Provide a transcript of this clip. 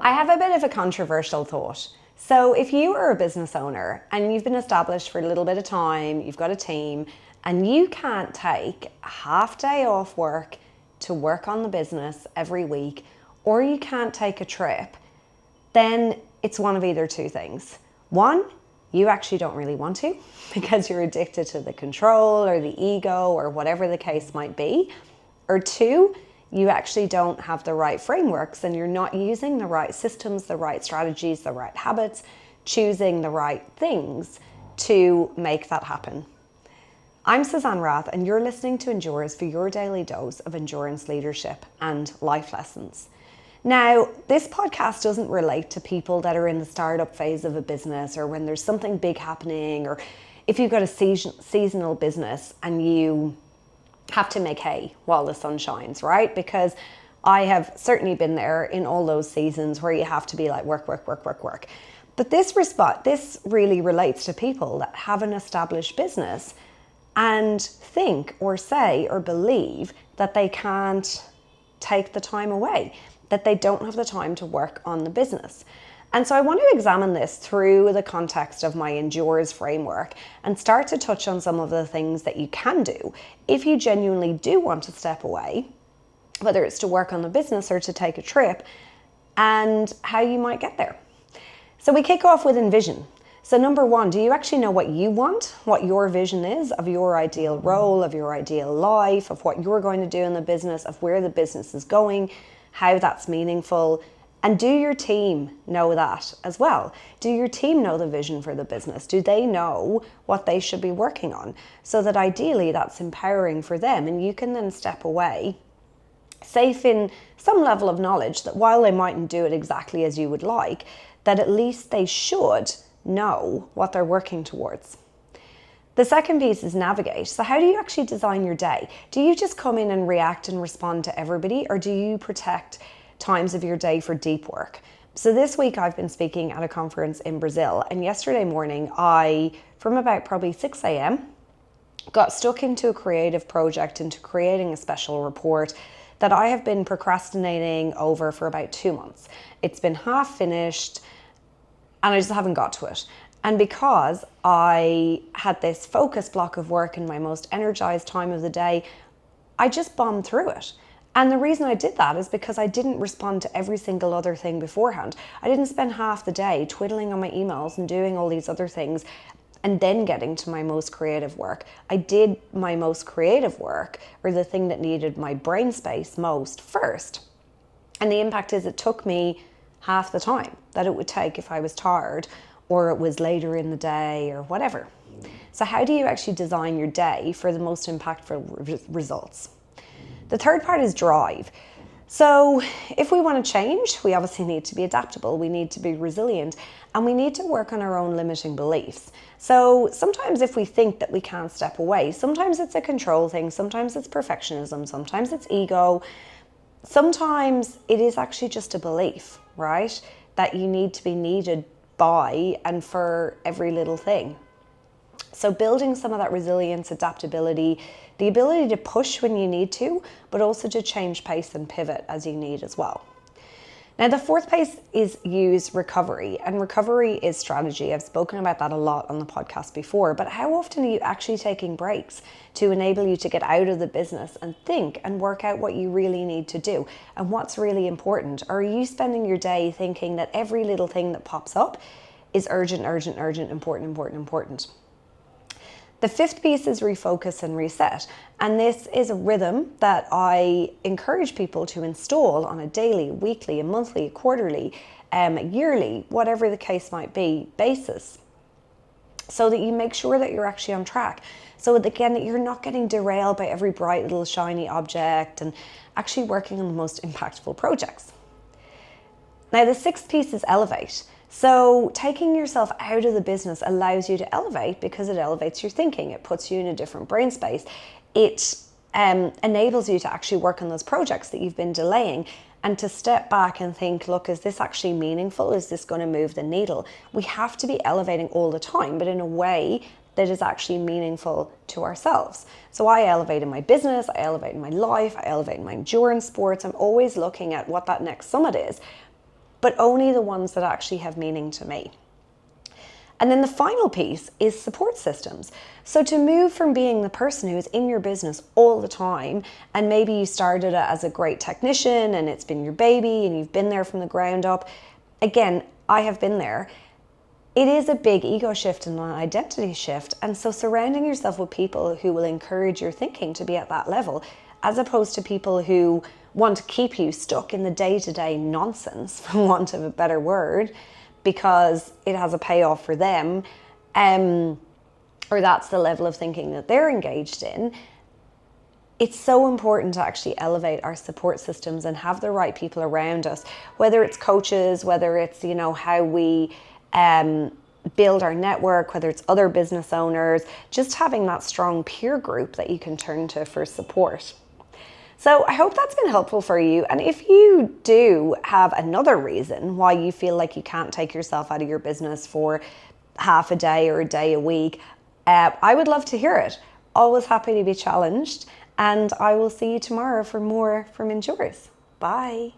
I have a bit of a controversial thought. So if you are a business owner and you've been established for a little bit of time, you've got a team, and you can't take a half day off work to work on the business every week, or you can't take a trip, then it's one of either two things. One, you actually don't really want to because you're addicted to the control or the ego or whatever the case might be. Or two, you actually don't have the right frameworks and you're not using the right systems, the right strategies, the right habits, choosing the right things to make that happen. I'm Suzanne Rath and you're listening to Endurers for your daily dose of endurance leadership and life lessons. Now, this podcast doesn't relate to people that are in the startup phase of a business or when there's something big happening, or if you've got a seasonal business and you have to make hay while the sun shines, right? Because I have certainly been there in all those seasons where you have to be like work. But this really relates to people that have an established business and think or say or believe that they can't take the time away, that they don't have the time to work on the business. And so I want to examine this through the context of my Endurers framework and start to touch on some of the things that you can do if you genuinely do want to step away, whether it's to work on the business or to take a trip, and how you might get there. So we kick off with envision. So number one, do you actually know what you want, what your vision is of your ideal role, of your ideal life, of what you're going to do in the business, of where the business is going, how that's meaningful? And do your team know that as well? Do your team know the vision for the business? Do they know what they should be working on? So that ideally that's empowering for them and you can then step away, safe in some level of knowledge that while they mightn't do it exactly as you would like, that at least they should know what they're working towards. The second piece is navigate. So how do you actually design your day? Do you just come in and react and respond to everybody, or do you protect times of your day for deep work? So this week I've been speaking at a conference in Brazil, and yesterday morning I, from about probably 6 a.m, got stuck into a creative project, into creating a special report that I have been procrastinating over for about 2 months. It's been half finished and I just haven't got to it. And because I had this focus block of work in my most energized time of the day, I just bombed through it. And the reason I did that is because I didn't respond to every single other thing beforehand. I didn't spend half the day twiddling on my emails and doing all these other things and then getting to my most creative work. I did my most creative work, or the thing that needed my brain space most, first. And the impact is it took me half the time that it would take if I was tired or it was later in the day or whatever. So how do you actually design your day for the most impactful results? The third part is drive. So if we want to change, we obviously need to be adaptable, we need to be resilient, and we need to work on our own limiting beliefs. So sometimes if we think that we can't step away, sometimes it's a control thing, sometimes it's perfectionism, sometimes it's ego, sometimes it is actually just a belief, right? That you need to be needed by and for every little thing. So building some of that resilience, adaptability, the ability to push when you need to, but also to change pace and pivot as you need as well. Now, the fourth piece is use recovery, and recovery is strategy. I've spoken about that a lot on the podcast before, but how often are you actually taking breaks to enable you to get out of the business and think and work out what you really need to do and what's really important? Or are you spending your day thinking that every little thing that pops up is urgent, important? The fifth piece is refocus and reset. And this is a rhythm that I encourage people to install on a daily, weekly, a monthly, a quarterly, yearly, whatever the case might be, basis, so that you make sure that you're actually on track. So again, that you're not getting derailed by every bright little shiny object and actually working on the most impactful projects. Now, the sixth piece is elevate. So taking yourself out of the business allows you to elevate because it elevates your thinking. It puts you in a different brain space. It enables you to actually work on those projects that you've been delaying and to step back and think, look, is this actually meaningful? Is this going to move the needle? We have to be elevating all the time, but in a way that is actually meaningful to ourselves. So I elevate in my business, I elevate in my life, I elevate in my endurance sports. I'm always looking at what that next summit is. but only the ones that actually have meaning to me. And then the final piece is support systems. So to move from being the person who's in your business all the time, and maybe you started it as a great technician and it's been your baby and you've been there from the ground up. Again, I have been there. It is a big ego shift and an identity shift. And so surrounding yourself with people who will encourage your thinking to be at that level, as opposed to people who want to keep you stuck in the day-to-day nonsense, for want of a better word, because it has a payoff for them, or that's the level of thinking that they're engaged in. It's so important to actually elevate our support systems and have the right people around us, whether it's coaches, whether it's, how we build our network, whether it's other business owners, just having that strong peer group that you can turn to for support. So I hope that's been helpful for you. And if you do have another reason why you feel like you can't take yourself out of your business for half a day or a day a week, I would love to hear it. Always happy to be challenged. And I will see you tomorrow for more from Endures. Bye.